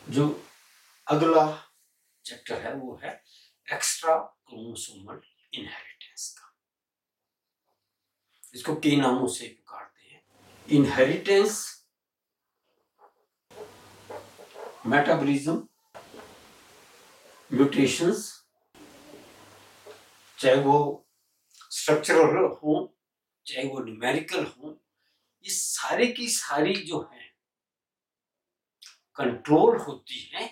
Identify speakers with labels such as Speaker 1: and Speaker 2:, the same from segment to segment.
Speaker 1: जो अगला चैप्टर है वो है एक्स्ट्रा क्रोमोसोमल इनहेरिटेंस का। इसको कई नामों से पुकारते हैं। इनहेरिटेंस, मेटाबॉलिज्म, म्यूटेशंस, चाहे वो स्ट्रक्चरल हो चाहे वो न्यूमेरिकल हो, ये सारे की सारी जो है कंट्रोल होती है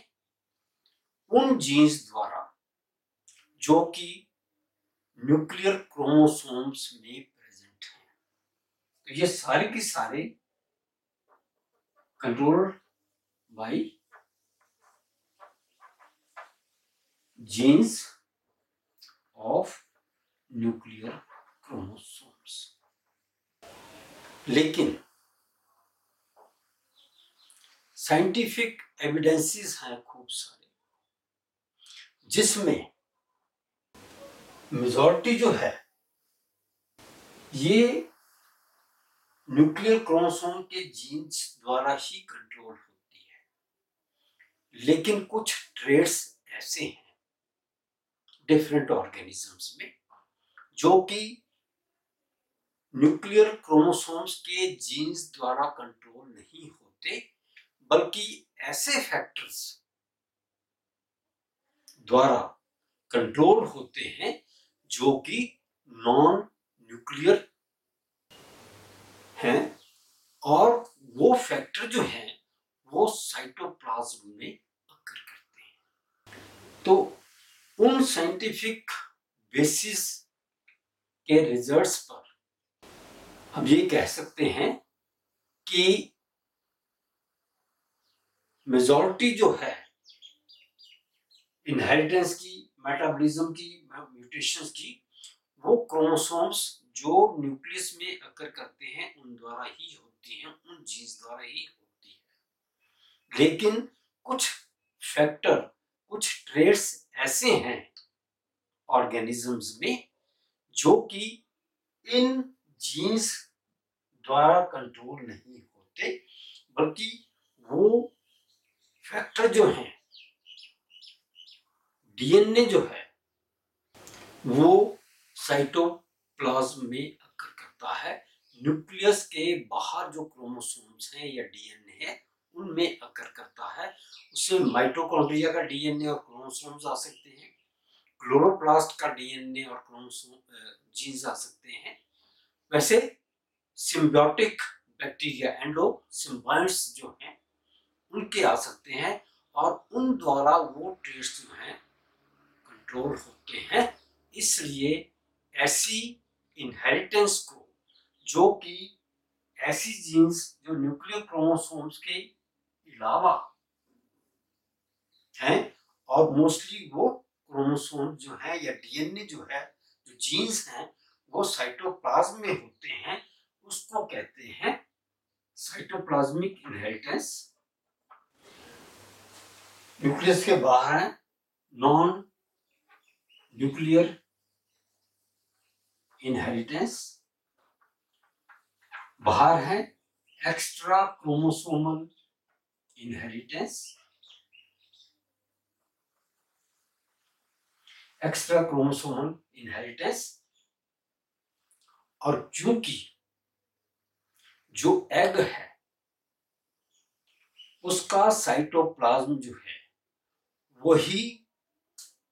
Speaker 1: उन जीन्स द्वारा जो कि न्यूक्लियर क्रोमोसोम्स में प्रेजेंट है। तो ये सारे की सारे control by jeans of nuclear chromosomes. लेकिन साइंटिफिक एविडेंसेस हैं खूब सारे, जिसमें मेजॉरिटी जो है ये न्यूक्लियर क्रोमोसोम के जीन्स द्वारा ही कंट्रोल होती है। लेकिन कुछ ट्रेड्स ऐसे हैं डिफरेंट ऑर्गेनिजम्स में जो कि न्यूक्लियर क्रोमोसोम्स के जीन्स द्वारा कंट्रोल नहीं होते, बल्कि ऐसे फैक्टर्स द्वारा कंट्रोल होते हैं जो कि नॉन न्यूक्लियर हैं, और वो फैक्टर जो हैं वो साइटोप्लाज्म में अकर करते हैं। तो उन साइंटिफिक बेसिस के रिजल्ट्स पर हम ये कह सकते हैं कि मेजॉरिटी जो है इनहेरिटेंस की, मेटाबॉलिज्म की, म्यूटेशंस की, वो क्रोमोसोम्स जो न्यूक्लियस में अकर करते हैं उन द्वारा ही होती हैं, उन जीन्स द्वारा ही होती है। लेकिन कुछ फैक्टर, कुछ ट्रेड्स ऐसे हैं ऑर्गेनिजम्स में जो कि इन जीन्स द्वारा कंट्रोल नहीं होते, बल्कि वो फैक्टर जो हैं, डीएनए जो है वो साइटोप्लाज्म में अकर करता है। न्यूक्लियस के बाहर जो क्रोमोसोम्स हैं या डीएनए है उनमें अकर करता है। उससे माइटोकॉन्ड्रिया का डीएनए और क्रोमोसोम्स आ सकते हैं, क्लोरोप्लास्ट का डीएनए और क्रोमोसोम जीन्स आ सकते हैं। वैसे सिम्बायोटिक बैक्टीरिया, एंडो सिम्बायोट्स जो हैं उनके आ सकते हैं, और उन द्वारा वो ट्रेड्स जो हैं कंट्रोल होते हैं। इसलिए ऐसी इनहेरिटेंस को, जो कि ऐसी जीन्स जो न्यूक्लियर क्रोमोसोम्स के अलावा हैं, और मोस्टली वो क्रोमोसोम जो है या डीएनए जो है, जो जीन्स हैं वो साइटोप्लाज्म में होते हैं, उसको कहते हैं साइटोप्लाज्मिक इनहेरिटेंस। न्यूक्लियस के बाहर है नॉन न्यूक्लियर इनहेरिटेंस, बाहर है extra chromosomal inheritance. Extra chromosomal inheritance, और क्योंकि जो एग है उसका साइटोप्लाज्म जो है वही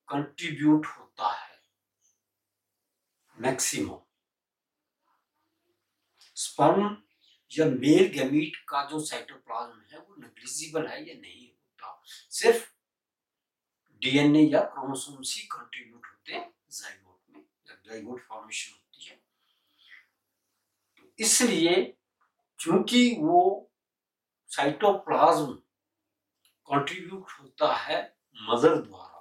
Speaker 1: कंट्रीब्यूट होता है मैक्सिमम। स्पर्म या मेल गैमीट का जो साइटोप्लाज्म है वो नेग्लिजिबल है या नहीं होता, सिर्फ डीएनए या क्रोमोसोम्स ही कंट्रीब्यूट होते हैं जाइगोट में, जब जाइगोट फॉर्मेशन होती है। तो इसलिए क्योंकि वो साइटोप्लाज्म कंट्रीब्यूट होता है मदर द्वारा,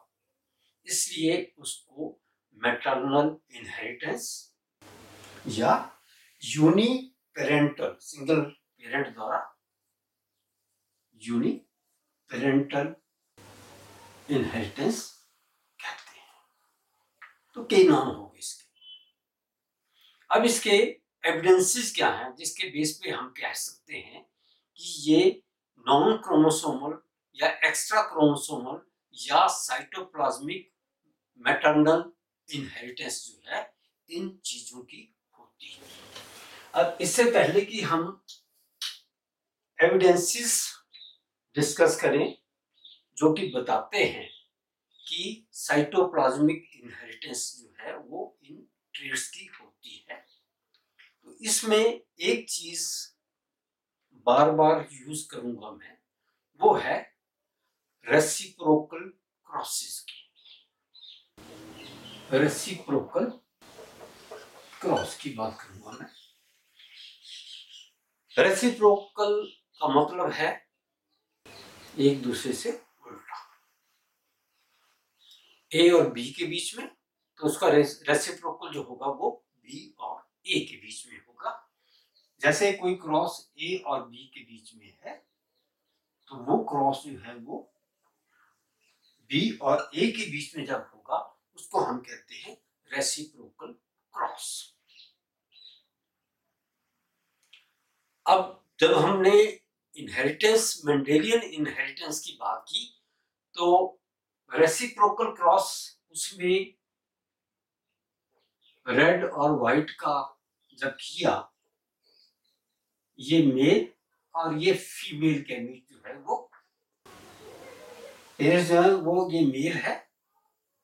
Speaker 1: इसलिए उसको मैटरनल इनहेरिटेंस या यूनिपेरेंटल, सिंगल पेरेंट द्वारा यूनिपेरेंटल इनहेरिटेंस कहते हैं। तो कई नाम हो गए इसके। अब इसके एविडेंसेस क्या हैं जिसके बेस पे हम कह सकते हैं कि ये नॉन क्रोमोसोमल या एक्स्ट्रा क्रोमोसोमल या साइटोप्लाज्मिक मैटरनल इनहेरिटेंस जो है इन चीजों की होती है। अब इससे पहले कि हम एविडेंसेस डिस्कस करें जो कि बताते हैं कि साइटोप्लाज्मिक इनहेरिटेंस जो है वो इन ट्रेट्स की होती है, तो इसमें एक चीज बार बार यूज करूंगा मैं, वो है रेसिप्रोकल क्रॉसेस की। रेसिप्रोकल क्रॉस की बात करूंगा मैं। रेसिप्रोकल का मतलब है एक दूसरे से उल्टा, ए और बी के बीच में, तो उसका रेसिप्रोकल जो होगा वो बी और ए के बीच में होगा। जैसे कोई क्रॉस ए और बी के बीच में है तो वो क्रॉस जो है वो बी और ए के बीच में जब होगा उसको हम कहते हैं रेसिप्रोकल क्रॉस। अब जब हमने इनहेरिटेंस, मेंडेलियन इनहेरिटेंस की बात की, तो रेसिप्रोकल क्रॉस उसमें रेड और व्हाइट का जब किया, ये मेल और ये फीमेल गैमीट जो है वो पेयर जो है वो ये मेल है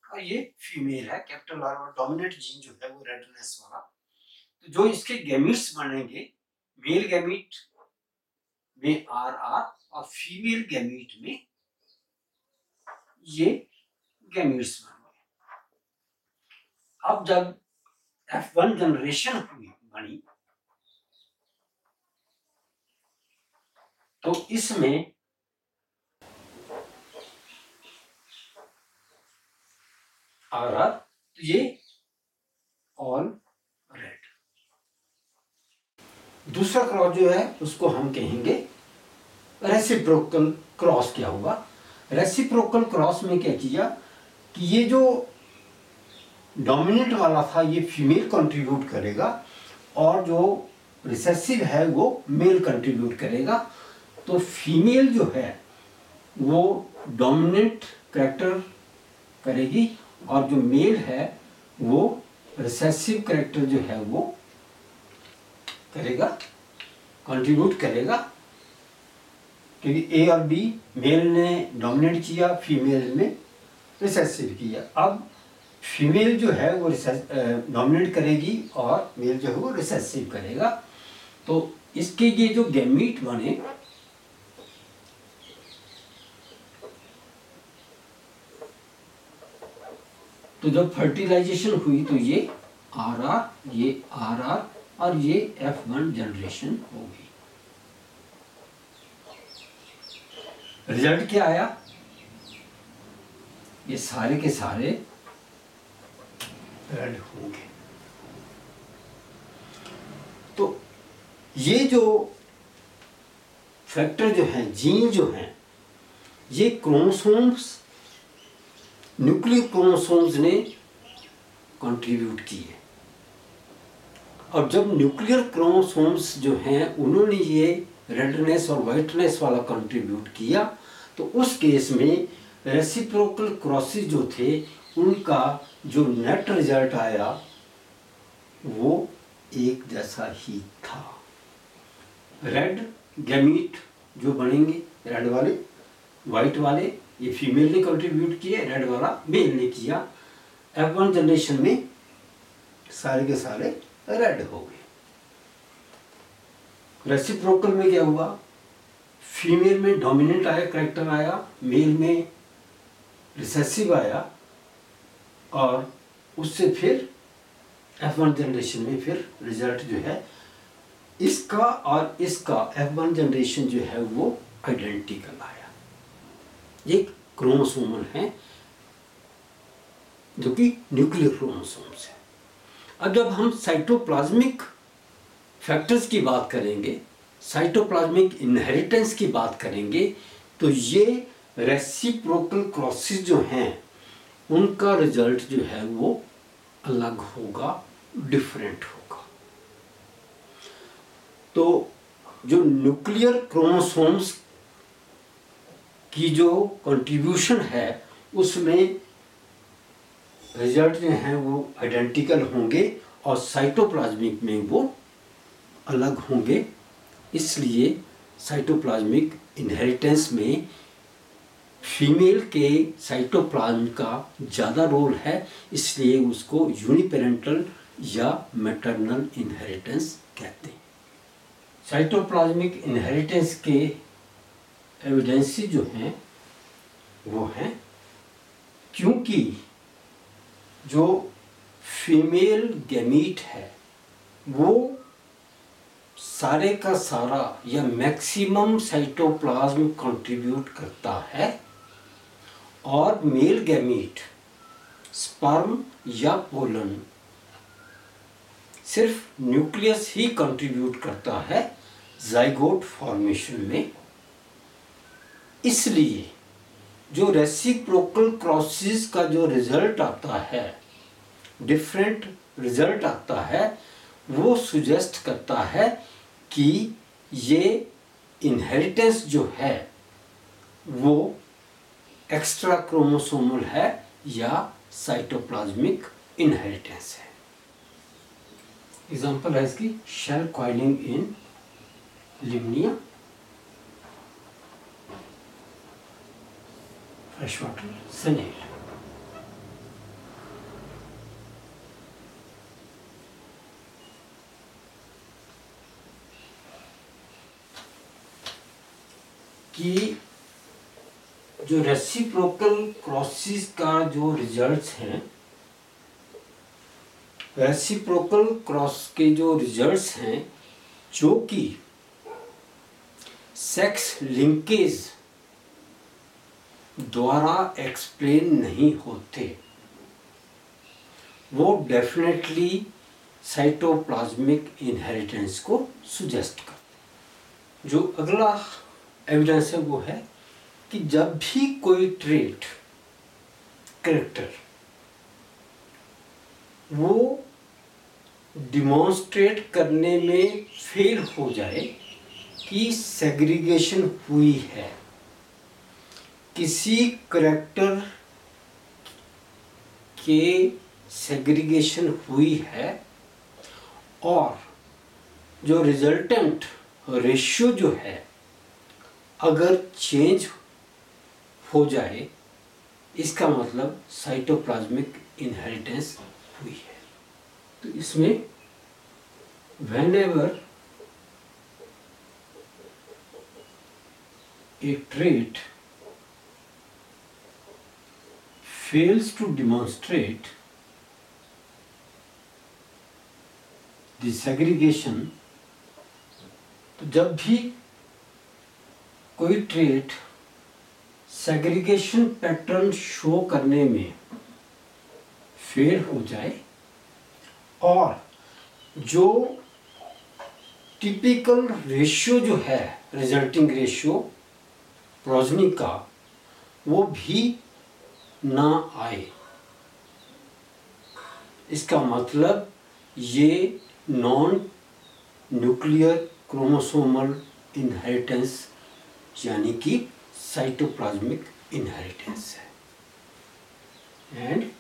Speaker 1: और ये फीमेल है। कैपिटल आर और डोमिनेंट जीन जो है वो रेडनेस वाला, तो जो इसके गैमीट्स बनेंगे, मेल गैमीट में आर आर और फीमेल गैमीट में ये गैमीट्स बनेंगे। अब जब F1 जनरेशन हुई बनी, तो इसमें आर आर, तो ये ऑल रेड। दूसरा क्रॉस जो है उसको हम कहेंगे रेसिप्रोकल क्रॉस। क्या होगा रेसिप्रोकल क्रॉस में? क्या किया कि ये जो डोमिनेंट वाला था ये फीमेल कंट्रीब्यूट करेगा और जो रिसेसिव है वो मेल कंट्रीब्यूट करेगा। तो फीमेल जो है वो डोमिनेंट कैरेक्टर करेगी और जो मेल है वो रिसेसिव कैरेक्टर जो है वो करेगा, कंट्रीब्यूट करेगा, क्योंकि ए और बी मेल ने डोमिनेट किया, फीमेल ने रिसेसिव किया। अब फीमेल जो है वो डोमिनेट करेगी और मेल जो है वो रिसेसिव करेगा। तो इसके ये जो गैमीट बने, तो जब फर्टिलाइजेशन हुई तो ये आर आर, ये आर आर और ये F1 जनरेशन हो गई। रिजल्ट क्या आया? ये सारे के सारे रेड होंगे। तो ये जो फैक्टर जो है, जीन जो है, ये क्रोमोसोम्स, न्यूक्लियर क्रोमोसोम्स ने कंट्रीब्यूट किए। और जब न्यूक्लियर क्रोमोसोम्स जो हैं उन्होंने ये रेडनेस और वाइटनेस वाला कंट्रीब्यूट किया, तो उस केस में रेसिप्रोकल क्रॉसेस जो थे उनका जो नेट रिजल्ट आया वो एक जैसा ही था। रेड गैमीट जो बनेंगे, रेड वाले, वाइट वाले ये फीमेल ने कंट्रीब्यूट किए, रेड वाला मेल ने किया। F1 जनरेशन में सारे के सारे रेड हो गए। रेसिप्रोकल में क्या हुआ? फीमेल में डोमिनेंट आया, कैरेक्टर आया, मेल में रिसेसिव आया और उससे फिर F1 जनरेशन में फिर रिजल्ट जो है इसका और इसका F1 जनरेशन जो है वो आइडेंटिकल आया। ये क्रोमोसोमल है जो कि न्यूक्लियर क्रोमोसोम्स है। अब जब हम साइटोप्लाज्मिक फैक्टर्स की बात करेंगे, साइटोप्लाज्मिक इनहेरिटेंस की बात करेंगे, तो ये रेसिप्रोकल क्रॉसेस जो हैं उनका रिजल्ट जो है वो अलग होगा, डिफरेंट होगा। तो जो न्यूक्लियर क्रोमोसोम्स की जो कंट्रीब्यूशन है उसमें रिजल्ट जो हैं वो आइडेंटिकल होंगे और साइटोप्लाज्मिक में वो अलग होंगे। इसलिए साइटोप्लाज्मिक इनहेरिटेंस में फीमेल के साइटोप्लाज्म का ज़्यादा रोल है, इसलिए उसको यूनिपेरेंटल या मैटरनल इनहेरिटेंस कहते हैं। साइटोप्लाज्मिक इनहेरिटेंस के एविडेंसेस जो हैं वो हैं, क्योंकि जो फीमेल गैमीट है वो सारे का सारा या मैक्सिमम साइटोप्लाज्म कंट्रीब्यूट करता है और मेल गैमीट स्पर्म या पोलन सिर्फ न्यूक्लियस ही कंट्रीब्यूट करता है जाइगोट फॉर्मेशन में। इसलिए जो रेसिप्रोकल क्रॉसेस का जो रिजल्ट आता है, डिफरेंट रिजल्ट आता है, वो सुजेस्ट करता है कि ये इनहेरिटेंस जो है वो एक्स्ट्रा क्रोमोसोमल है या साइटोप्लाज्मिक इनहेरिटेंस है। एग्जाम्पल है इसकी शेल कॉइलिंग इन लिमनिया, फ्रेश वाटर सनेल। कि जो रेसिप्रोकल क्रॉसेस का जो रिजल्ट्स हैं, रेसिप्रोकल क्रॉस के जो रिजल्ट्स हैं जो कि सेक्स लिंकेज द्वारा एक्सप्लेन नहीं होते, वो डेफिनेटली साइटोप्लाज्मिक इनहेरिटेंस को सुजेस्ट करते। जो अगला एविडेंस है वो है कि जब भी कोई ट्रेट कैरेक्टर वो डिमॉन्स्ट्रेट करने में फेल हो जाए कि सेग्रीगेशन हुई है, किसी करैक्टर के सेग्रीगेशन हुई है और जो रिजल्टेंट रेशियो जो है अगर चेंज हो जाए, इसका मतलब साइटोप्लाज्मिक इनहेरिटेंस हुई है। तो इसमें whenever a trait fails to demonstrate the segregation, तो जब भी कोई ट्रेट सेग्रीगेशन पैटर्न शो करने में फेल हो जाए और जो टिपिकल रेशियो जो है, रिजल्टिंग रेशियो प्रोजनी का, वो भी ना आए, इसका मतलब ये नॉन न्यूक्लियर क्रोमोसोमल इनहेरिटेंस यानी कि साइटोप्लाज्मिक इनहेरिटेंस है। एंड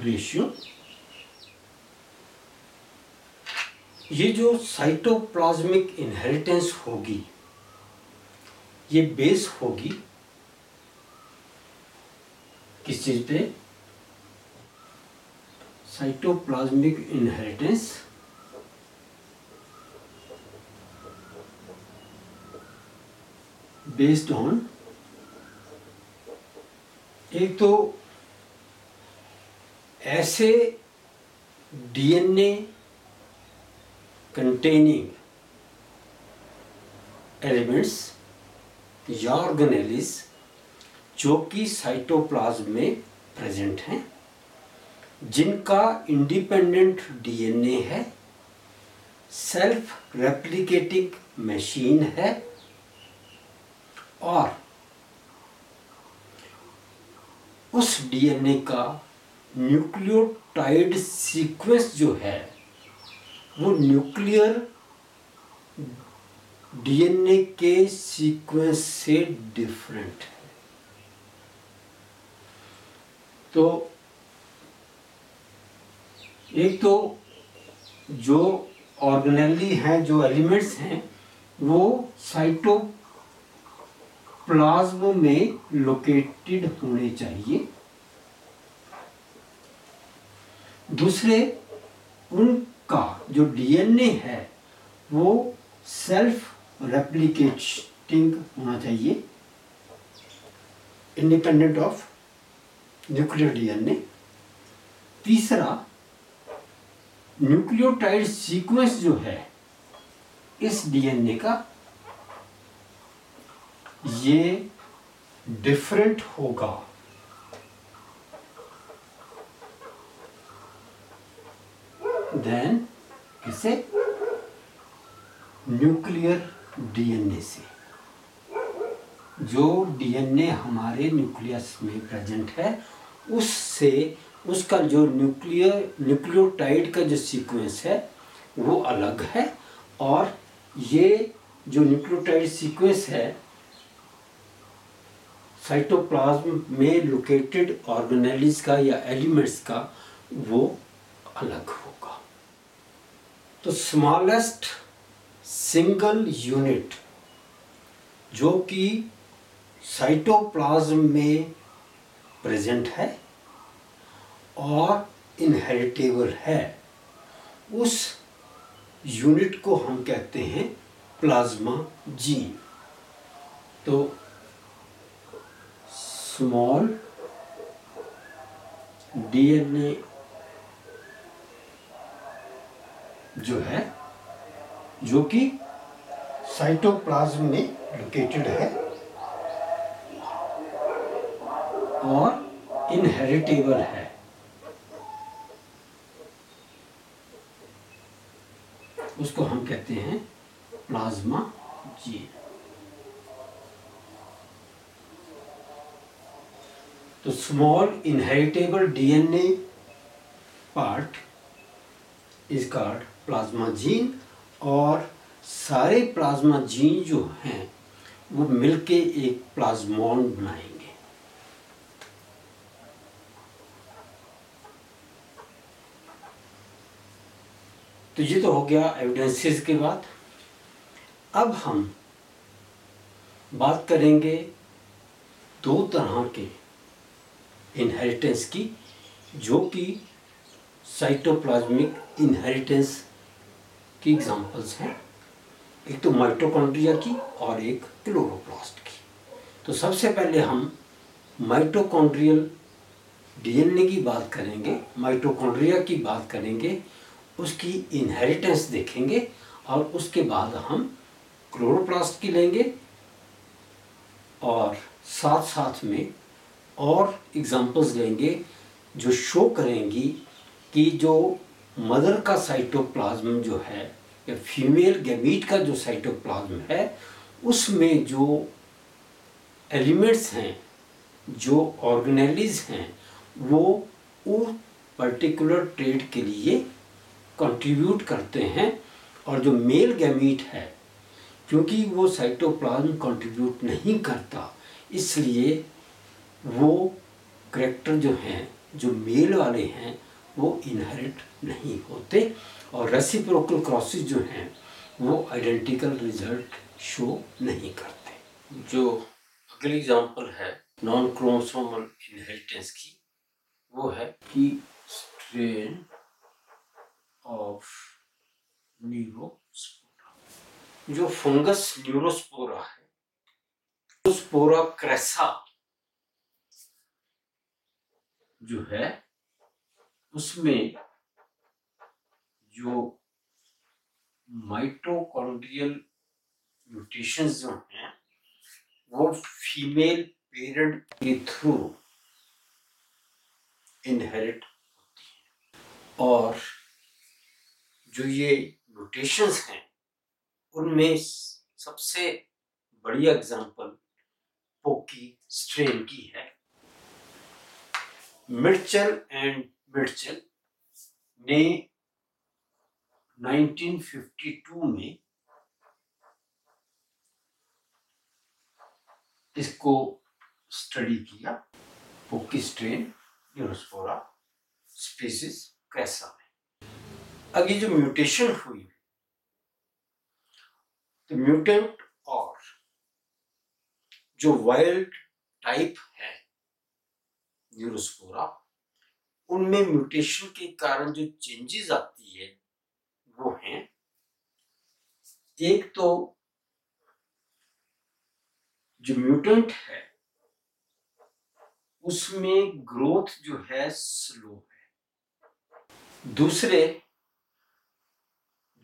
Speaker 1: रेशियो, ये जो साइटोप्लाज्मिक इनहेरिटेंस होगी ये बेस होगी किस चीज पे? साइटोप्लाज्मिक इनहेरिटेंस बेस्ड ऑन, एक तो ऐसे डीएनए कंटेनिंग एलिमेंट्स या ऑर्गेनेलिस जो कि साइटोप्लाज्म में प्रेजेंट हैं, जिनका इंडिपेंडेंट डीएनए है, सेल्फ रेप्लिकेटिंग मशीन है और उस डीएनए का न्यूक्लियोटाइड सीक्वेंस जो है वो न्यूक्लियर डीएनए के सीक्वेंस से डिफरेंट है। तो एक तो जो ऑर्गेनेली हैं, जो एलिमेंट्स हैं, वो साइटोप्लाज्म में लोकेटेड होने चाहिए। दूसरे, उनका जो डीएनए है वो सेल्फ रेप्लिकेटिंग होना चाहिए, इंडिपेंडेंट ऑफ न्यूक्लियर डीएनए। तीसरा, न्यूक्लियोटाइड सीक्वेंस जो है इस डीएनए का, ये डिफरेंट होगा देन किसे, न्यूक्लियर डीएनए से। जो डीएनए हमारे न्यूक्लियस में प्रेजेंट है उससे, उसका जो न्यूक्लियोटाइड का जो सीक्वेंस है वो अलग है। और ये जो न्यूक्लियोटाइड सीक्वेंस है साइटोप्लाज्म में लोकेटेड ऑर्गेनेल्स का या एलिमेंट्स का, वो अलग होगा। तो स्मॉलेस्ट सिंगल यूनिट जो कि साइटोप्लाज्म में प्रेजेंट है और इनहेरिटेबल है, उस यूनिट को हम कहते हैं प्लाज्मा जीन। तो स्मॉल डीएनए जो है, जो कि साइटोप्लाज्म में लोकेटेड है और इनहेरिटेबल है, उसको हम कहते हैं प्लाज्मा जीन। तो small inheritable DNA part is called plasma gene, और सारे प्लाज्मा जीन जो हैं वो मिलके एक प्लाज्मोन बनाएंगे। तो ये तो हो गया एविडेंसेस के बाद। अब हम बात करेंगे दो तरह के इनहेरिटेंस की, जो कि साइटोप्लाज्मिक इनहेरिटेंस की एग्जांपल्स हैं। एक तो माइटोकॉन्ड्रिया की और एक क्लोरोप्लास्ट की। तो सबसे पहले हम माइटोकॉन्ड्रियल डीएनए की बात करेंगे, माइटोकॉन्ड्रिया की बात करेंगे, उसकी इनहेरिटेंस देखेंगे, और उसके बाद हम क्लोरोप्लास्ट की लेंगे और साथ साथ में और एग्जांपल्स लेंगे जो शो करेंगी कि जो मदर का साइटोप्लाज्म जो है या फीमेल गैमीट का जो साइटोप्लाज्म है उसमें जो एलिमेंट्स हैं, जो ऑर्गेनेल्स हैं, वो पर्टिकुलर ट्रेड के लिए कंट्रीब्यूट करते हैं। और जो मेल गैमीट है, क्योंकि वो साइटोप्लाज्म कंट्रीब्यूट नहीं करता, इसलिए वो करैक्टर जो हैं, जो मेल वाले हैं, वो इनहेरिट नहीं होते, और रेसिप्रोकल क्रॉसेस जो हैं वो आइडेंटिकल रिजल्ट शो नहीं करते। जो अगली एग्जांपल है नॉन क्रोमोसोमल इनहेरिटेंस की, वो है कि स्ट्रेन ऑफ न्यूरोस्पोरा। जो फंगस न्यूरोस्पोरा है, न्यूरोस्पोरा क्रेसा जो है, उसमें जो माइटोकॉन्ड्रियल म्यूटेशंस जो हैं वो फीमेल पेरेंट के थ्रू इनहेरिट होती है। और जो ये म्यूटेशंस हैं उनमें सबसे बढ़िया एग्जांपल पोकी स्ट्रेन की है। मिर्चल एंड मिर्चल ने 1952 में इसको स्टडी किया, पोकी स्ट्रेन न्यूरोस्पोरा स्पीसीज कैसा है। अब ये जो म्यूटेशन हुई, तो म्यूटेंट और जो वाइल्ड टाइप है न्यूरोस्पोरा, उनमें म्यूटेशन के कारण जो चेंजेस आती है वो हैं, एक तो जो म्यूटेंट है उसमें ग्रोथ जो है स्लो है। दूसरे,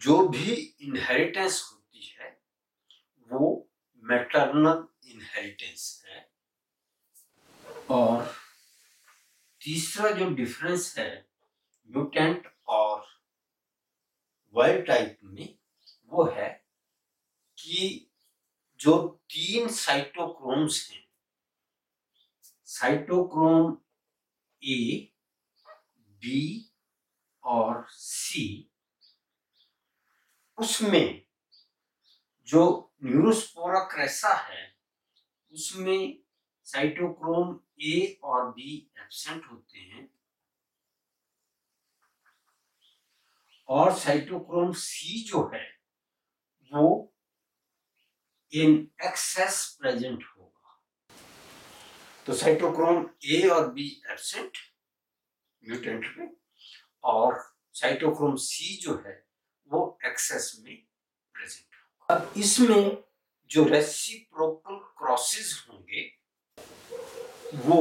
Speaker 1: जो भी इनहेरिटेंस होती है वो मैटरनल इनहेरिटेंस है। और तीसरा जो डिफरेंस है म्यूटेंट और वाइल्ड टाइप में, वो है कि जो 3 साइटोक्रोम्स हैं, साइटोक्रोम ए, बी और सी, उसमें जो न्यूरोस्पोरा क्रेसा है उसमें साइटोक्रोम ए और बी एब्सेंट होते हैं और साइटोक्रोम सी जो है वो इन एक्सेस प्रेजेंट होगा। तो साइटोक्रोम ए और बी एब्सेंट म्यूटेंट में, और साइटोक्रोम सी जो है वो एक्सेस में प्रेजेंट होगा। अब इसमें जो रेसिप्रोकल क्रॉसेस होंगे वो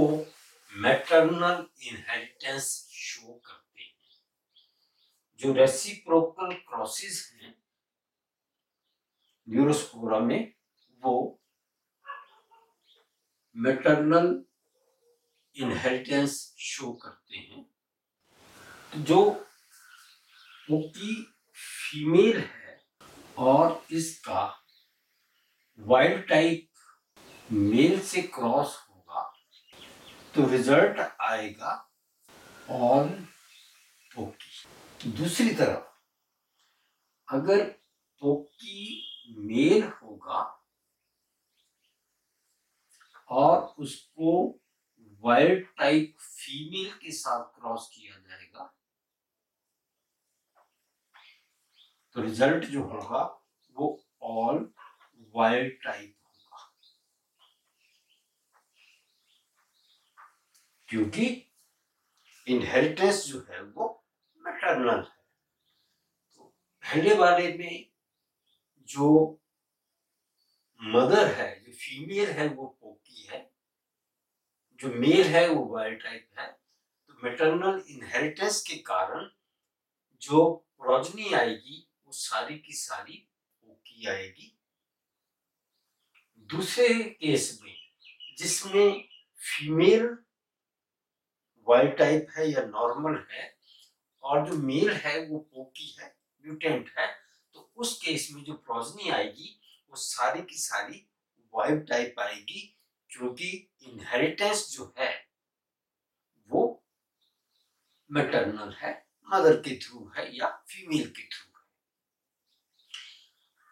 Speaker 1: मैटरनल इनहेरिटेंस शो करते हैं। जो रेसिप्रोकल क्रॉसेस हैं न्यूरोस्पोरा में, वो मैटरनल इनहेरिटेंस शो करते हैं। तो जो पोकी फीमेल है और इसका वाइल्ड टाइप मेल से क्रॉस होगा तो रिजल्ट आएगा ऑल पोकी। दूसरी तरफ अगर पोकी मेल होगा और उसको वाइल्ड टाइप फीमेल के साथ क्रॉस किया जाएगा तो रिजल्ट जो होगा वो ऑल वाइल्ड टाइप होगा, क्योंकि इनहेरिटेंस जो है वो मैटरनल है। तो पहले वाले में जो मदर है, जो फीमेल है वो पोकी है, जो मेल है वो वाइल्ड टाइप है। तो मैटरनल इनहेरिटेंस के कारण जो प्रोजनी आएगी वो सारी की सारी पोकी आएगी। दूसरे केस में जिसमें फीमेल वाइल्ड टाइप है या नॉर्मल है और जो मेल है वो पोकी है, म्यूटेंट है, तो उस केस में जो प्रोजनी आएगी वो सारी की सारी वाइल्ड टाइप आएगी, क्योंकि इनहेरिटेंस जो है वो मैटरनल है, मदर के थ्रू है या फीमेल के थ्रू है।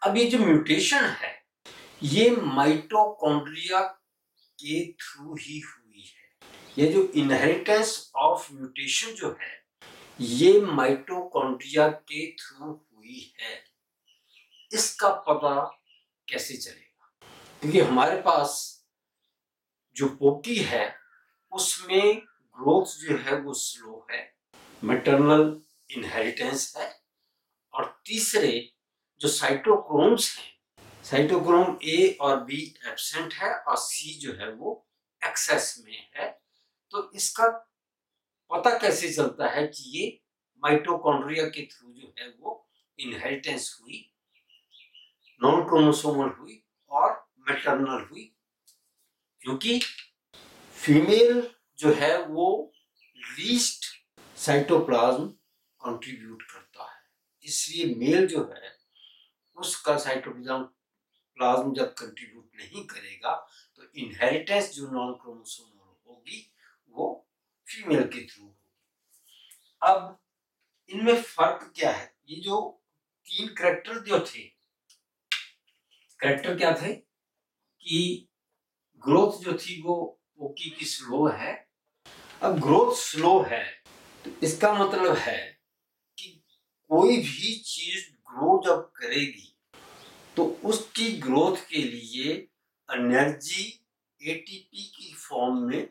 Speaker 1: अब ये जो म्यूटेशन है ये माइटोकॉन्ड्रिया के थ्रू ही हुई है। ये जो इनहेरिटेंस ऑफ म्यूटेशन जो है ये माइटोकॉन्ड्रिया के थ्रू हुई है। इसका पता कैसे चलेगा? क्योंकि हमारे पास जो पोकी है उसमें ग्रोथ जो है वो स्लो है, मैटरनल इनहेरिटेंस है। और तीसरे जो साइटोक्रोम्स हैं, साइटोक्रोम ए और बी एब्सेंट है और सी जो है वो एक्सेस में है। तो इसका पता कैसे चलता है कि ये माइटोकॉन्ड्रिया के थ्रू जो है वो इनहेरिटेंस हुई, नॉन क्रोमोसोमल हुई और मैटरनल हुई? क्योंकि फीमेल जो है वो लीस्ट साइटोप्लाज्म कंट्रीब्यूट करता है, इसलिए मेल जो है उसका साइटोप्लाज्म जब कंट्रीब्यूट नहीं करेगा तो इनहेरिटेंस जो नॉन क्रोमोसोमल होगी वो फीमेल के थ्रू होगी। अब इनमें फर्क क्या है? ये जो 3 कैरेक्टर जो थे, कैरेक्टर क्या थे कि ग्रोथ जो थी वो पोकी की स्लो है। अब ग्रोथ स्लो है तो इसका मतलब है कि कोई भी चीज ग्रो जब करेगी तो उसकी ग्रोथ के लिए एनर्जी एटीपी की फॉर्म में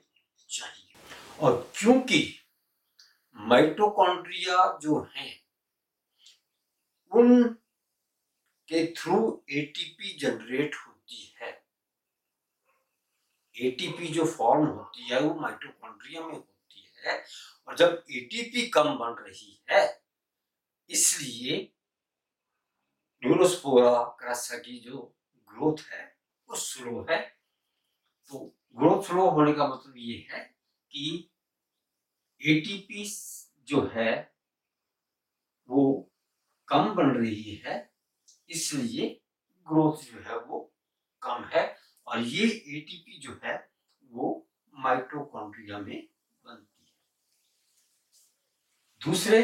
Speaker 1: चाहिए, और क्योंकि माइटोकॉन्ड्रिया जो हैं उन के थ्रू एटीपी जनरेट होती है। एटीपी जो फॉर्म होती है वो माइटोकॉन्ड्रिया में होती है, और जब एटीपी कम बन रही है इसलिए न्यूरोस्पोरा क्रासा की जो ग्रोथ है वो स्लो है। तो ग्रोथ स्लो होने का मतलब ये है कि एटीपी जो है वो कम बन रही है, इसलिए ग्रोथ जो है वो कम है, और ये एटीपी जो है वो माइटोकॉन्ड्रिया में बनती है। दूसरे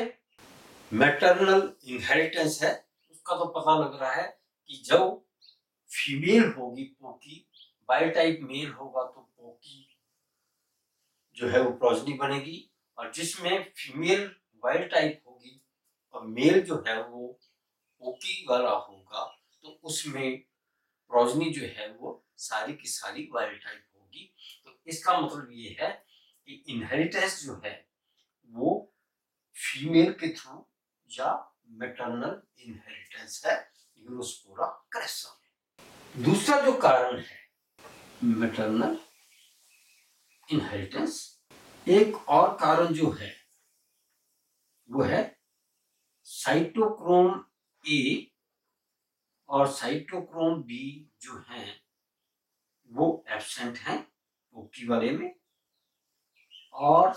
Speaker 1: मैटरनल इनहेरिटेंस है, उसका तो पता लग रहा है कि जब फीमेल होगी पोकी, बाई टाइप मेल होगा तो पोकी जो है वो प्रोजनी बनेगी, और जिसमें फीमेल वाइल्ड टाइप होगी और मेल जो है वो पोकी वाला होगा तो उसमें प्रोजनी जो है वो सारी की सारी वाइल्ड टाइप होगी। तो इसका मतलब ये है कि इनहेरिटेंस जो है वो फीमेल के थ्रू या मैटरनल इनहेरिटेंस है न्यूरोस्पोरा क्रेसा में। दूसरा जो कारण है मैटरनल इनहेरिटेंस, एक और कारण जो है वो है साइटोक्रोम ए और साइटोक्रोम बी जो हैं वो एब्सेंट हैं पोकी वाले में, और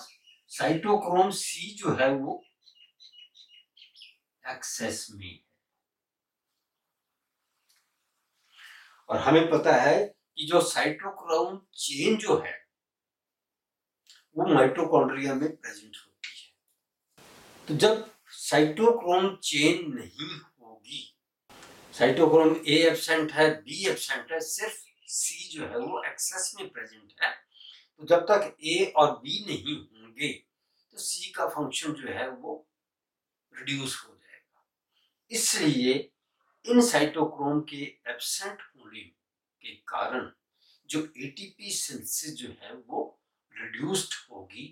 Speaker 1: साइटोक्रोम सी जो है वो एक्सेस में है। और हमें पता है कि जो साइटोक्रोम चेन जो है वो माइटोकॉन्ड्रिया में प्रेजेंट होती है। तो जब साइटोक्रोम चेन नहीं होगी, साइटोक्रोम ए एब्सेंट है, बी एब्सेंट है, सिर्फ सी जो है वो एक्सेस में प्रेजेंट है, तो जब तक ए और बी नहीं होंगे तो सी का फंक्शन जो है वो रिड्यूस हो जाएगा। इसलिए इन साइटोक्रोम के एब्सेंट होने के कारण जो एटीपी सिंथेसिस जो है वो रिड्यूस्ड होगी,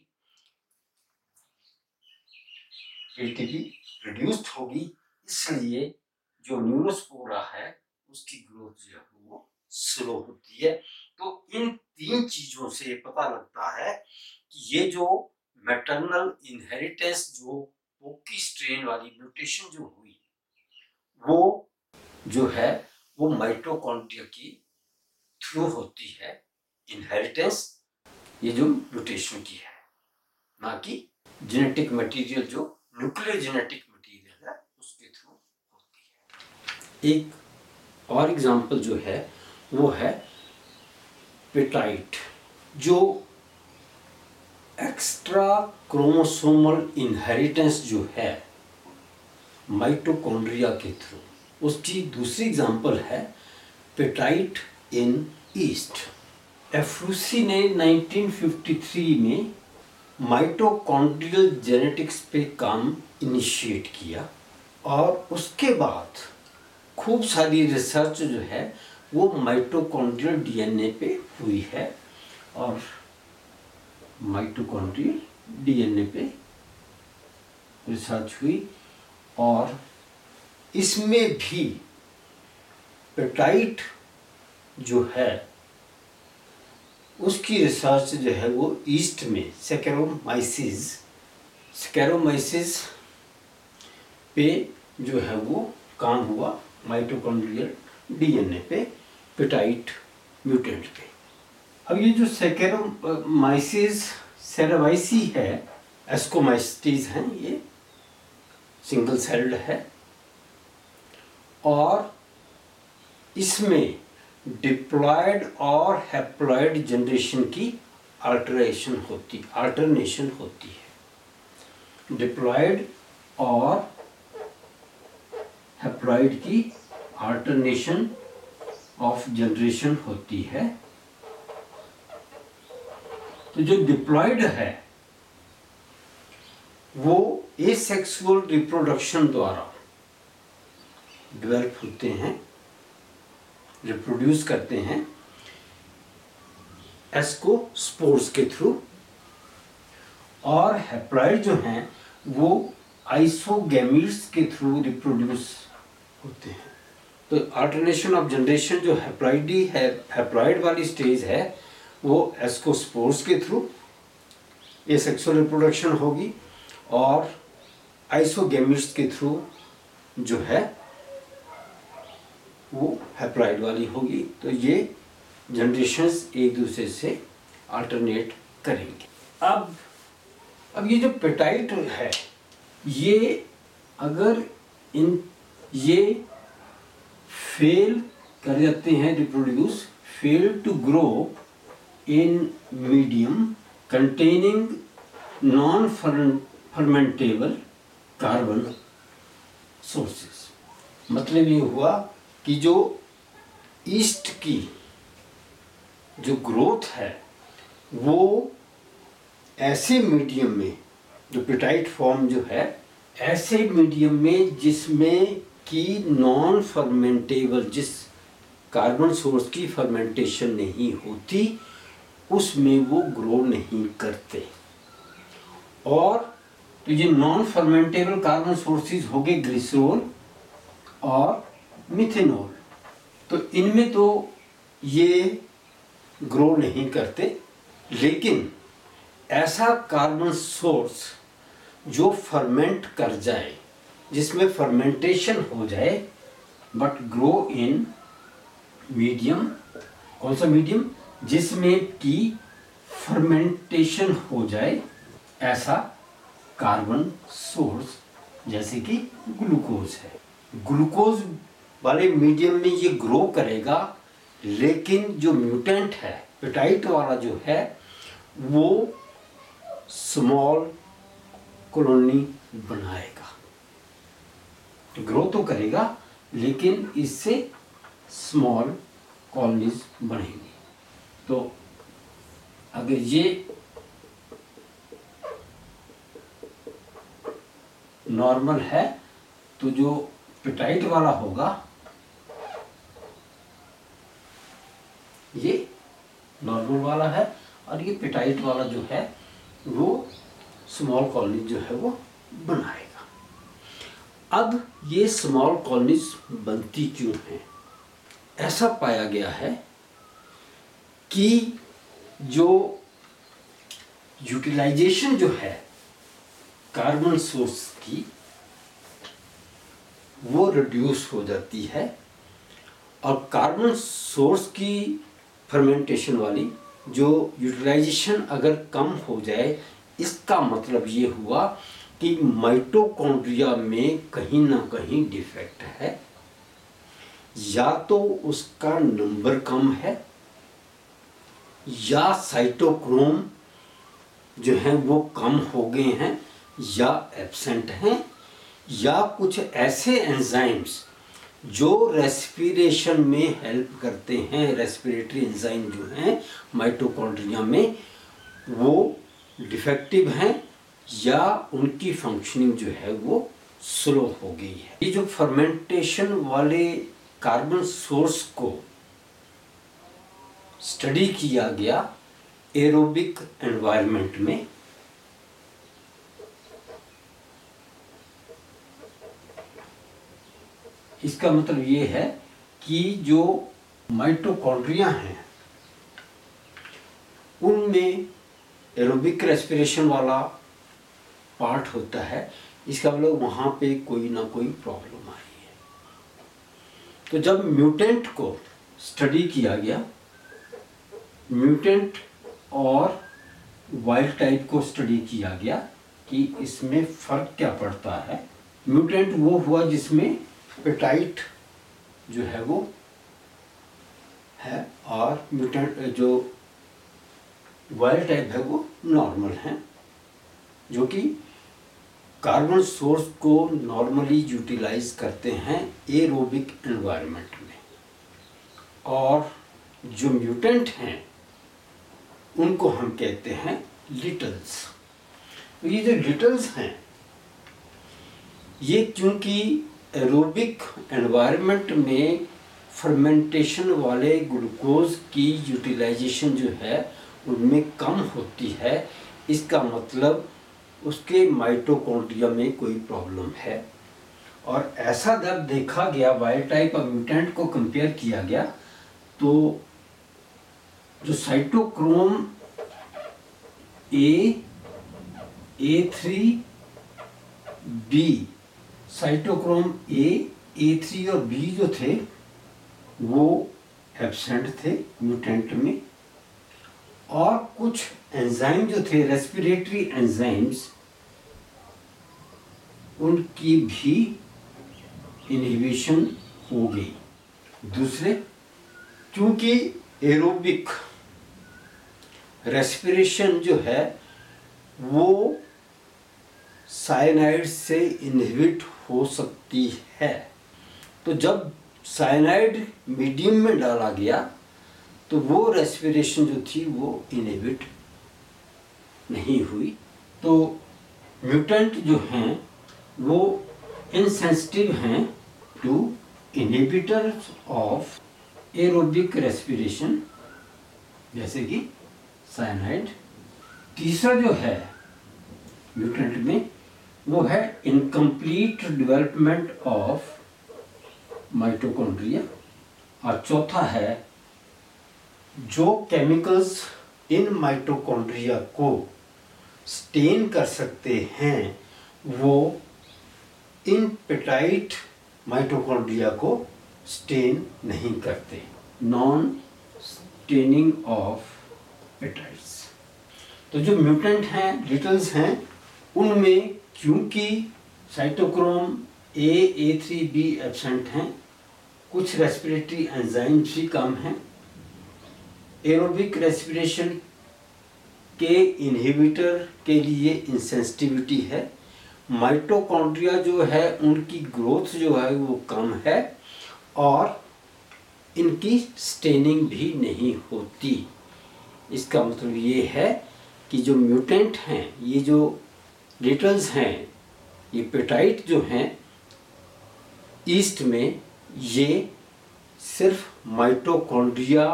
Speaker 1: एटीपी रिड्यूस्ड होगी, इसलिए जो न्यूरोस्पोरा है उसकी ग्रोथ जो है वो स्लो होती है। तो इन तीन चीजों से पता लगता है कि ये जो मैटरनल इनहेरिटेंस जो पोकी स्ट्रेन वाली म्यूटेशन जो हुई वो जो है वो माइटोकॉन्ड्रिया की थ्रू होती है। इनहेरिटेंस ये जो म्यूटेशन की है, ना कि जेनेटिक मटेरियल जो न्यूक्लियर जेनेटिक मटेरियल है उसके थ्रू होती है। एक और एग्जांपल जो है वो है पेटाइट, जो एक्स्ट्रा क्रोमोसोमल इनहेरिटेंस जो है माइटोकॉन्ड्रिया के थ्रू, उसकी दूसरी एग्जांपल है पेटाइट इन ईस्ट। एफ्रूसी ने 1953 में माइटोकॉन्ड्रियल जेनेटिक्स पे काम इनिशिएट किया, और उसके बाद खूब सारी रिसर्च जो है वो माइटोकॉन्ड्रियल डीएनए पे हुई है, और माइटोकॉन्ड्रियल डीएनए पे रिसर्च हुई, और इसमें भी पेटाइट जो है उसकी रिसर्च जो है वो ईस्ट में स्कैरोमाइसिस पे जो है वो काम हुआ, माइटोकॉन्ड्रियल डीएनए पे पेटाइट म्यूटेंट पे। अब ये जो स्कैरोमाइसिस सेरेवाइसी है, एस्कोमाइस्टीज हैं, ये सिंगल सेल्ड है, और इसमें डिप्लॉयड और हैप्लॉयड जनरेशन की अल्टरनेशन होती है। डिप्लॉयड और हैप्लॉयड की अल्टरनेशन ऑफ जनरेशन होती है, तो जो डिप्लॉयड है वो एसेक्सुअल रिप्रोडक्शन द्वारा डेवलप होते हैं, रिप्रोड्यूस करते हैं एस्कोस्पोर्स के थ्रू, और हैप्लॉइड जो हैं वो आइसोगैमीट्स के थ्रू रिप्रोड्यूस होते हैं। तो अल्टरनेशन ऑफ जनरेशन जो हैप्लॉइड वाली स्टेज है वो एस्कोस्पोर्स के थ्रू एसेक्सुअल रिप्रोडक्शन होगी, और आइसोगैमीट्स के थ्रू जो है वो हैप्लॉइड वाली होगी। तो ये जनरेशन्स एक दूसरे से अल्टरनेट करेंगे। अब ये जो पेटाइट है, ये अगर ये फेल कर जाते हैं reproduce, fail to grow in medium containing non fermentable carbon sources. मतलब ये हुआ कि जो ईस्ट की जो ग्रोथ है वो ऐसे मीडियम में, जो पेटाइट फॉर्म जो है ऐसे मीडियम में जिसमें कि नॉन फर्मेंटेबल, जिस कार्बन सोर्स की फर्मेंटेशन नहीं होती, उसमें वो ग्रो नहीं करते। और तो ये नॉन फर्मेंटेबल कार्बन सोर्सेज हो गए ग्लिसरॉल और मिथेनॉल। तो इनमें तो ये ग्रो नहीं करते, लेकिन ऐसा कार्बन सोर्स जो फर्मेंट कर जाए, जिसमें फर्मेंटेशन हो जाए, बट ग्रो इन मीडियम, कौन सा मीडियम, जिसमें कि फर्मेंटेशन हो जाए, ऐसा कार्बन सोर्स जैसे कि ग्लूकोज है। ग्लूकोज वाले मीडियम में ये ग्रो करेगा, लेकिन जो म्यूटेंट है पेटाइट वाला जो है वो स्मॉल कॉलोनी बनाएगा। ग्रो तो करेगा लेकिन इससे स्मॉल कॉलोनीज बनेंगी। तो अगर ये नॉर्मल है तो जो पेटाइट वाला होगा ये नॉर्मल वाला है, और ये पेटाइट वाला जो है वो स्मॉल कॉलोनी जो है वो बनाएगा। अब ये स्मॉल कॉलोनीज बनती क्यों हैं? ऐसा पाया गया है कि जो यूटिलाइजेशन जो है कार्बन सोर्स की वो रिड्यूस हो जाती है, और कार्बन सोर्स की फर्मेंटेशन वाली जो यूटिलाइजेशन अगर कम हो जाए, इसका मतलब ये हुआ कि माइटोकॉन्ड्रिया में कहीं ना कहीं डिफेक्ट है, या तो उसका नंबर कम है, या साइटोक्रोम जो है वो कम हो गए हैं या एब्सेंट हैं, या कुछ ऐसे एंजाइम्स जो रेस्पिरेशन में हेल्प करते हैं, रेस्पिरेटरी एंजाइम जो हैं माइटोकॉन्ड्रिया में वो डिफेक्टिव हैं, या उनकी फंक्शनिंग जो है वो स्लो हो गई है। ये जो फर्मेंटेशन वाले कार्बन सोर्स को स्टडी किया गया एरोबिक एनवायरनमेंट में, इसका मतलब ये है कि जो माइटोकॉन्ड्रिया हैं उनमें एरोबिक रेस्पिरेशन वाला पार्ट होता है, इसका मतलब वहाँ पे कोई ना कोई प्रॉब्लम आई है। तो जब म्यूटेंट को स्टडी किया गया, म्यूटेंट और वाइल्ड टाइप को स्टडी किया गया कि इसमें फर्क क्या पड़ता है। म्यूटेंट वो हुआ जिसमें पेटाइट जो है वो है, और म्यूटेंट जो वाइल्ड टाइप है वो नॉर्मल है, जो कि कार्बन सोर्स को नॉर्मली यूटिलाइज करते हैं एरोबिक एनवायरनमेंट में। और जो म्यूटेंट हैं उनको हम कहते हैं लिटल्स। तो ये जो लिटल्स हैं, ये क्योंकि एरोबिक एनवायरनमेंट में फर्मेंटेशन वाले ग्लूकोज की यूटिलाइजेशन जो है उनमें कम होती है, इसका मतलब उसके माइटोकॉन्ड्रिया में कोई प्रॉब्लम है। और ऐसा जब देखा गया, वाइल्ड टाइप और म्यूटेंट को कंपेयर किया गया, तो जो cytochrome A3, B, cytochrome A3 और B जो थे वो एब्सेंट थे म्यूटेंट में, और कुछ एंजाइम जो थे रेस्पिरेटरी एंजाइम्स, उनकी भी इनहिबिशन हो गई। दूसरे, क्योंकि एरोबिक रेस्पिरेशन जो है वो साइनाइड से इनहिबिट हो सकती है, तो जब साइनाइड मीडियम में डाला गया तो वो रेस्पिरेशन जो थी वो इनहिबिट नहीं हुई। तो म्यूटेंट जो हैं वो इनसेंसिटिव हैं to inhibitors of aerobic respiration, जैसे कि साइनाइड। तीसरा जो है म्यूटेंट में वो है इनकम्प्लीट डेवलपमेंट ऑफ माइटोकॉन्ड्रिया। और चौथा है जो केमिकल्स इन माइटोकॉन्ड्रिया को स्टेन कर सकते हैं वो इन पेटाइट माइटोकॉन्ड्रिया को स्टेन नहीं करते, नॉन स्टेनिंग ऑफ पेटाइट्स। तो जो म्यूटेंट हैं, लिटल्स हैं, उनमें क्योंकि साइटोक्रोम A3B एब्सेंट हैं, कुछ रेस्पिरेटरी एंजाइम्स भी कम हैं, एरोबिक रेस्पिरेशन के इनहिबिटर के लिए इंसेंसिटिविटी है, माइटोकॉन्ड्रिया जो है उनकी ग्रोथ जो है वो कम है, और इनकी स्टेनिंग भी नहीं होती। इसका मतलब ये है कि जो म्यूटेंट हैं, ये जो लिटल्स हैं, ये पेटाइट जो हैं ईस्ट में, ये सिर्फ माइटोकॉन्ड्रिया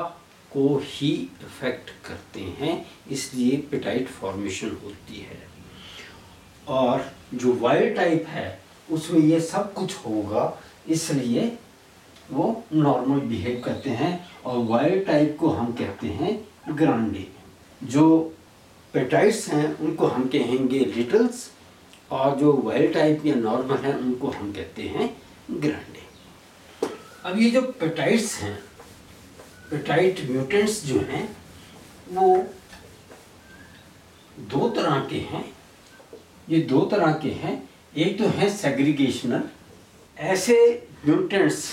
Speaker 1: को ही इफेक्ट करते हैं, इसलिए पेटाइट फॉर्मेशन होती है। और जो वाइल्ड टाइप है उसमें ये सब कुछ होगा, इसलिए वो नॉर्मल बिहेव करते हैं, और वाइल्ड टाइप को हम कहते हैं ग्रांडे। जो पेटाइट्स हैं उनको हम कहेंगे लिटल्स, और जो वाइल्ड टाइप या नॉर्मल हैं उनको हम कहते हैं ग्रांडे। अब ये जो पेटाइट्स हैं, पेटाइट म्यूटेंट्स जो हैं वो दो तरह के हैं। ये दो तरह के हैं, एक तो है सेग्रीगेशनल, ऐसे म्यूटेंट्स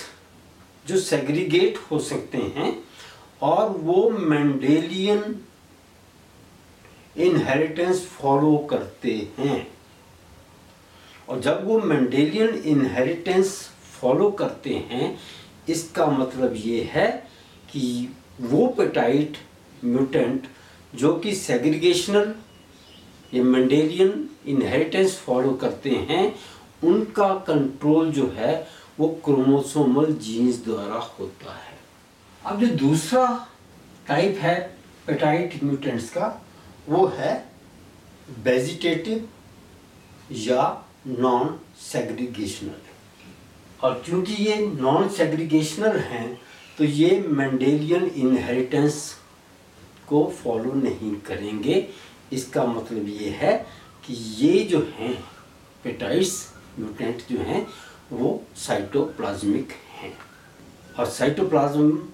Speaker 1: जो सेग्रीगेट हो सकते हैं और वो मेंडेलियन इनहेरिटेंस फॉलो करते हैं। और जब वो मेंडेलियन इनहेरिटेंस फॉलो करते हैं, इसका मतलब ये है कि वो पेटाइट म्यूटेंट जो कि सेग्रीगेशनल या मेंडेलियन इनहेरिटेंस फॉलो करते हैं, उनका कंट्रोल जो है वो क्रोमोसोमल जीन्स द्वारा होता है। अब जो दूसरा टाइप है पेटाइट म्यूटेंट्स का, वो है वेजिटेटिव या नॉन सेग्रीगेशनल। और क्योंकि ये नॉन सेग्रीगेशनल हैं तो ये मेंडेलियन इनहेरिटेंस को फॉलो नहीं करेंगे। इसका मतलब ये है कि ये जो हैं पेटाइट्स म्यूटेंट जो हैं वो साइटोप्लाज्मिक हैं, और साइटोप्लाज्म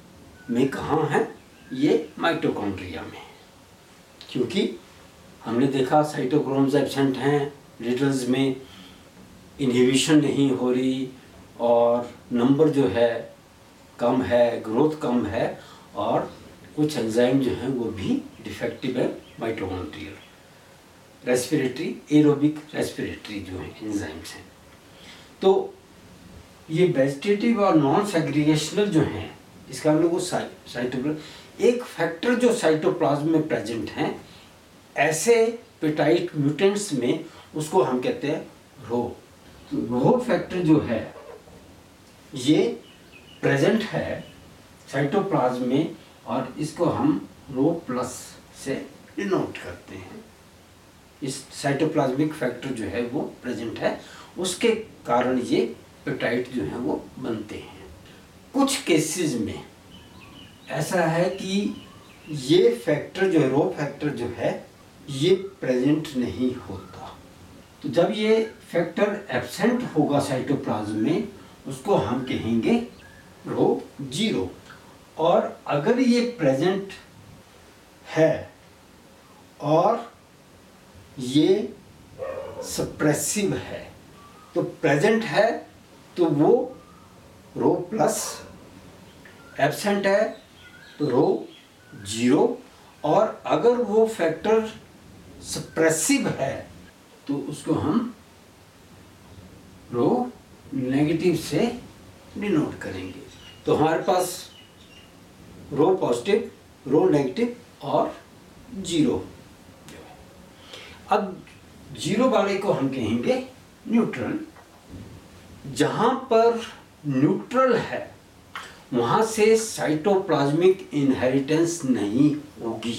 Speaker 1: में कहाँ हैं? ये माइटोकॉन्ड्रिया में। क्योंकि हमने देखा साइटोक्रोम्स एब्सेंट हैं लिटल्स में, इनहिबिशन नहीं हो रही, और नंबर जो है कम है, ग्रोथ कम है, और कुछ एंजाइम जो हैं वो भी डिफेक्टिव है माइटोकॉन्ड्रियल। रेस्पिरेटरी, एरोबिक रेस्पिरेटरी जो है एंजाइम्स हैं। तो ये वेजिटेटिव और नॉन सेग्रीगेशनल जो हैं, इसका हम लोग साइटोप्लाज्म, एक फैक्टर जो साइटोप्लाज्म में प्रेजेंट हैं, ऐसे पेटाइट म्यूटेंट्स में उसको हम कहते हैं रो। तो रो फैक्टर जो है ये प्रेजेंट है साइटोप्लाज्म में और इसको हम रो प्लस से डिनोट करते हैं। इस साइटोप्लाज्मिक फैक्टर जो है वो प्रेजेंट है, उसके कारण ये पेटाइट जो है वो बनते हैं। कुछ केसेस में ऐसा है कि ये फैक्टर जो है, रो फैक्टर जो है ये प्रेजेंट नहीं होता। तो जब ये फैक्टर एब्सेंट होगा साइटोप्लाज्म में, उसको हम कहेंगे रो 0। और अगर ये प्रेजेंट है और ये सप्रेसिव है, तो प्रेजेंट है तो वो रो प्लस, एब्सेंट है तो रो 0, और अगर वो फैक्टर सप्रेसिव है तो उसको हम रो नेगेटिव से डिनोट करेंगे। तो हमारे पास रो पॉजिटिव, रो नेगेटिव और 0। अब 0 वाले को हम कहेंगे न्यूट्रल। जहां पर न्यूट्रल है वहां से साइटोप्लाज्मिक इनहेरिटेंस नहीं होगी,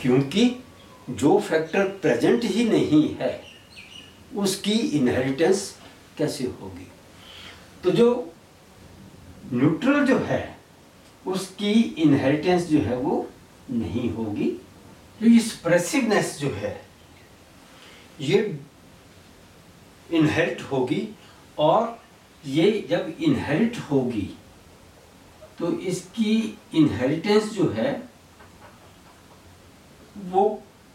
Speaker 1: क्योंकि जो फैक्टर प्रेजेंट ही नहीं है उसकी इनहेरिटेंस कैसे होगी। तो जो न्यूट्रल जो है उसकी इनहेरिटेंस जो है वो नहीं होगी। तो ये सप्रेसिवनेस जो है ये इनहेरिट होगी, और ये जब इनहेरिट होगी तो इसकी इनहेरिटेंस जो है वो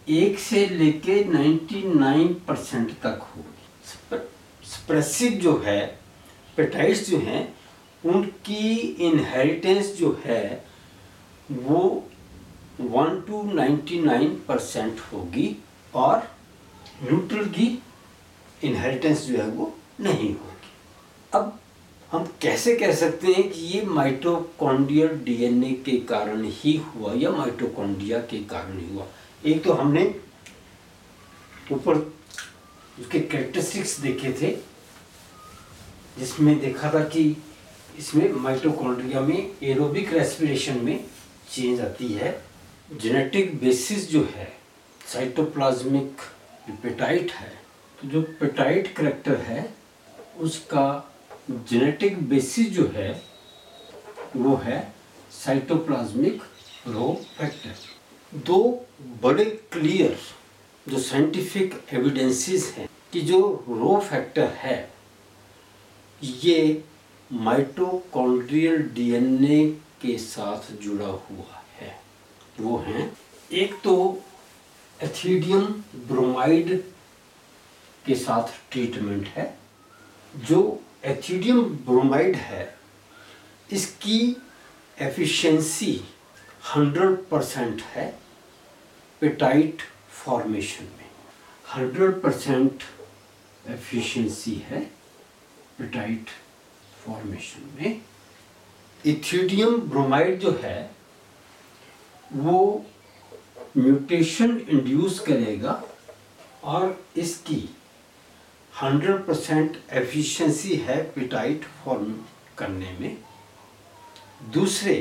Speaker 1: 1 से लेके 99% तक होगी। सप्रेसिव जो है पेटाइट्स जो हैं उनकी इनहेरिटेंस जो है वो 1 to 99% होगी, और न्यूट्रल की इनहेरिटेंस जो है वो नहीं होगी। अब हम कैसे कह सकते हैं कि ये माइटोकॉन्ड्रियल डीएनए के कारण ही हुआ या माइटोकॉन्ड्रिया के कारण ही हुआ। एक तो हमने ऊपर उसके कैरेक्टरिस्टिक्स देखे थे, जिसमें देखा था कि इसमें माइटोकॉन्ड्रिया में एरोबिक रेस्पिरेशन में चेंज आती है। जेनेटिक बेसिस जो है साइटोप्लाज्मिक पेटाइट है, तो जो पेटाइट करैक्टर है उसका जेनेटिक बेसिस जो है वो है साइटोप्लाज्मिक रो फैक्टर। दो बड़े क्लियर जो साइंटिफिक एविडेंसेस हैं कि जो रो फैक्टर है ये माइटोकॉन्ड्रियल डीएनए के साथ जुड़ा हुआ है, वो हैं एक तो एथिडियम ब्रोमाइड के साथ ट्रीटमेंट है। जो एथिडियम ब्रोमाइड है इसकी एफिशिएंसी 100% है पेटाइट फॉर्मेशन में। 100% एफिशिएंसी है पेटाइट फॉर्मेशन में। एथिडियम ब्रोमाइड जो है वो म्यूटेशन इंड्यूस करेगा और इसकी 100% एफिशिएंसी है पेटाइट फॉर्म करने में। दूसरे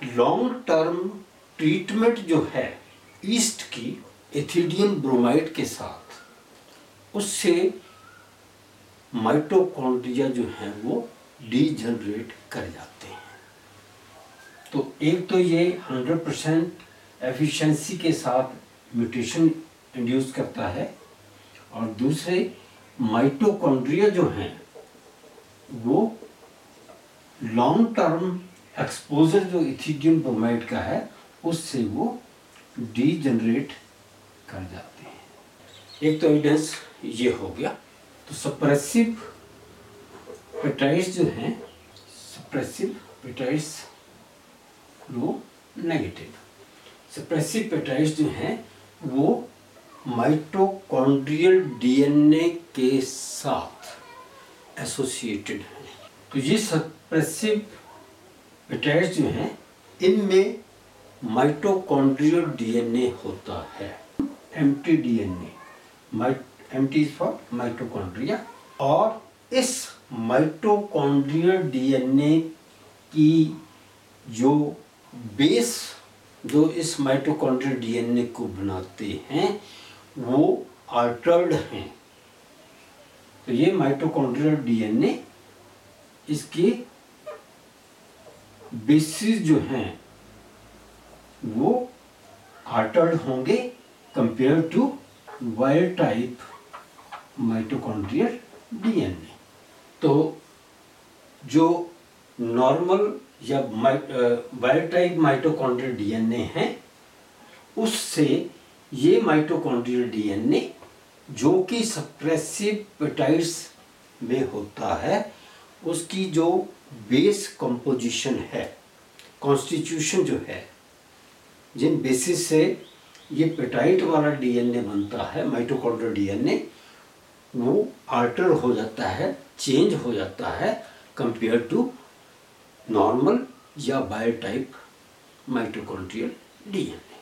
Speaker 1: लॉन्ग टर्म ट्रीटमेंट जो है ईस्ट की एथिडियम ब्रोमाइड के साथ, उससे माइटोकॉन्ड्रिया जो है वो डीजनरेट कर जाते हैं। तो एक तो ये 100% एफिशिएंसी के साथ म्यूटेशन इंड्यूस करता है, और दूसरे माइटोकॉन्ड्रिया जो हैं वो लॉन्ग टर्म एक्सपोजर जो एथिडियम ब्रोमाइड का है उससे वो डीजनरेट कर जाते हैं। एक तो एविडेंस ये हो गया। तो सप्रेसिव पेटाइट्स जो हैं, सप्रेसिव पेटाइट्स रो नेगेटिव, सप्रेसिव पेटाइट्स जो हैं वो माइटोकॉन्ड्रियल डीएनए के साथ एसोसिएटेड हैं। तो ये सप्रेसिव पेटाइट्स जो हैं इनमें माइटोकॉन्ड्रियल डीएनए होता है, empty DNA, empty for mitochondria. और इस माइटोकॉन्ड्रियल डीएनए की जो बेस, जो इस माइटोकॉन्ड्रियल डीएनए को बनाते हैं वो अल्टर्ड हैं। तो ये माइटोकॉन्ड्रियल डीएनए, इसके बेसिस जो हैं वो अल्टर्ड होंगे compare to wild type mitochondrial DNA. तो जो नॉर्मल या वाइल्ड टाइप माइटोकॉन्ड्रियल डीएनए है, उससे ये माइटोकॉन्ड्रियल डीएनए जो कि सप्रेसिव पेप्टाइड्स में होता है, उसकी जो बेस कंपोजिशन है, कॉन्स्टिट्यूशन जो है, जिन बेसिस से ये पेप्टाइड वाला डीएनए बनता है, माइटोकॉन्ड्रियल डीएनए, वो अल्टर हो जाता है, चेंज हो जाता है कंपेयर टू नॉर्मल या वाइल्ड टाइप माइटोकॉन्ड्रियल डीएनए।